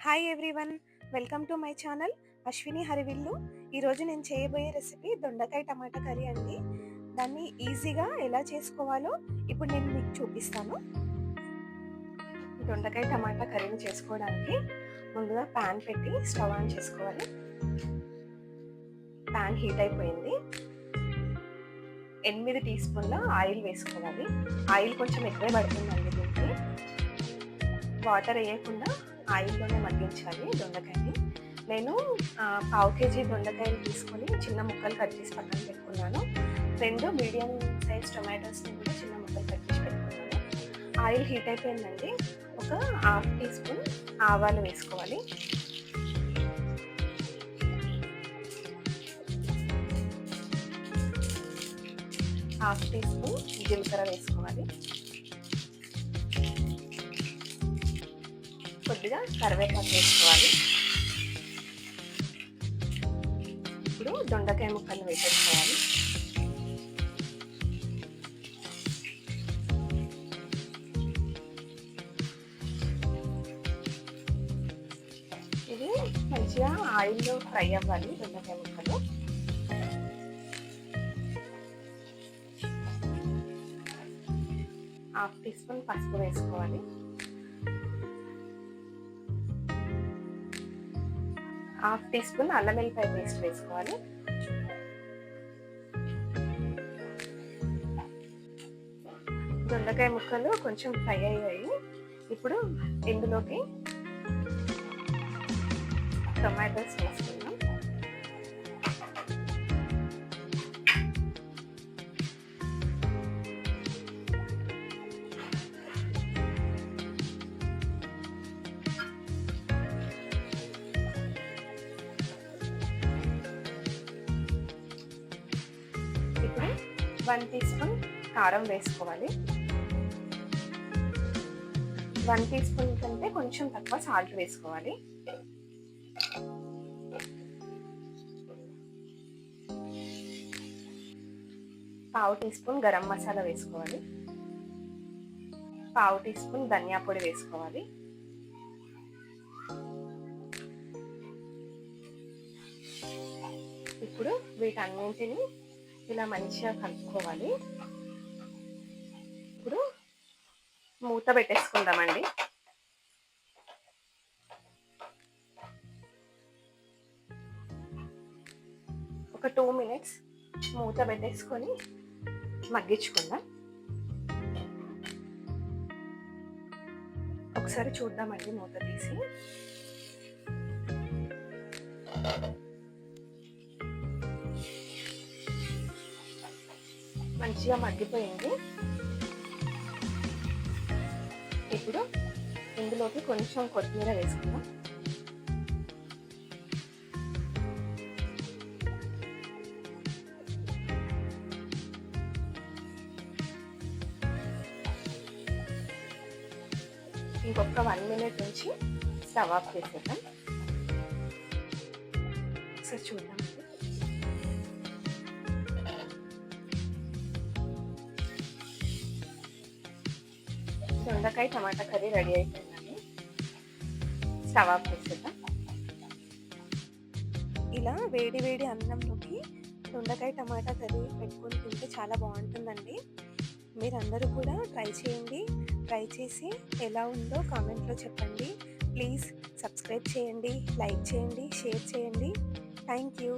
Hi everyone, welcome to my channel Ashwini హరివిల్లు. ఈరోజు నేను చేయబోయే రెసిపీ దొండకాయ టమాటా కర్రీ అండి. దాన్ని ఈజీగా ఎలా చేసుకోవాలో ఇప్పుడు నేను మీకు చూపిస్తాను. దొండకాయ టమాటా కర్రీని చేసుకోవడానికి ముందుగా ప్యాన్ పెట్టి స్టవ్ ఆన్ చేసుకోవాలి. ప్యాన్ హీట్ అయిపోయింది. 8 టీ స్పూన్ల ఆయిల్ వేసుకోవాలి. ఆయిల్ కొంచెం ఎక్కువే పడుతుందండి దీనికి. వాటర్ వేయకుండా ఆయిల్లోనే మగ్గించాలి దొండకాయని. నేను 1/2 కేజీ దొండకాయలు తీసుకొని చిన్న ముక్కలు కట్ చేసి పక్కన పెట్టుకున్నాను. 2 మీడియం సైజ్ టొమాటోస్ని కూడా చిన్న ముక్కలు కట్ చేసి పెట్టుకున్నాను. ఆయిల్ హీట్ అయిపోయిందండి. ఒక 1/2 టీ స్పూన్ ఆవాలు వేసుకోవాలి. హాఫ్ టీ స్పూన్ జీలకర్ర వేసుకోవాలి. కొద్దిగా కరివేపాకు వేసుకోవాలి. ఇప్పుడు దొండకాయ ముక్కలు వేసేసుకోవాలి. ఇది మంచిగా ఆయిల్లో ఫ్రై అవ్వాలి దొండకాయ ముక్కలు. హాఫ్ టీ స్పూన్ పసుపు వేసుకోవాలి. హాఫ్ టీ స్పూన్ అల్లం వెల్లిపాయ పేస్ట్ వేసుకోవాలి. దొండకాయ ముక్కలు కొంచెం ఫ్రై అయ్యాయి. ఇప్పుడు ఇందులోకి టొమాటోస్ వేసుకుందాం. ఇప్పుడు 1 టీ స్పూన్ కారం వేసుకోవాలి. 1 టీ స్పూన్ కంటే కొంచెం తక్కువ సాల్ట్ వేసుకోవాలి. పావు టీ స్పూన్ గరం మసాలా వేసుకోవాలి. పావు టీ స్పూన్ ధనియా పొడి వేసుకోవాలి. ఇప్పుడు వీటన్నింటిని ఇలా మంచిగా కలుపుకోవాలి. ఇప్పుడు మూత పెట్టేసుకుందామండి. ఒక 2 మినిట్స్ మూత పెట్టేసుకొని మగ్గించుకుందాం. ఒకసారి చూద్దామండి మూత తీసి. మంచిగా మగ్గిపోయింది. ఇప్పుడు ఇందులోకి కొంచెం కొత్తిమీర వేసుకుందాం. ఇంకొక 1 మినిట్ నుంచి స్టవ్ ఆఫ్ చేసేద్దాం. ఒకసారి చూద్దాం. దొండకాయ టమాటా కర్రీ రెడీ అయిపోయిందండి. స్టవ్ ఆఫ్ చేసేద్దాం. ఇలా వేడి వేడి అన్నంలోకి దొండకాయ టమాటా కర్రీ పెట్టుకొని తింటే చాలా బాగుంటుందండి. మీరందరూ కూడా ట్రై చేయండి. ట్రై చేసి ఎలా ఉందో కామెంట్లో చెప్పండి. ప్లీజ్ సబ్స్క్రైబ్ చేయండి, లైక్ చేయండి, షేర్ చేయండి. Thank you.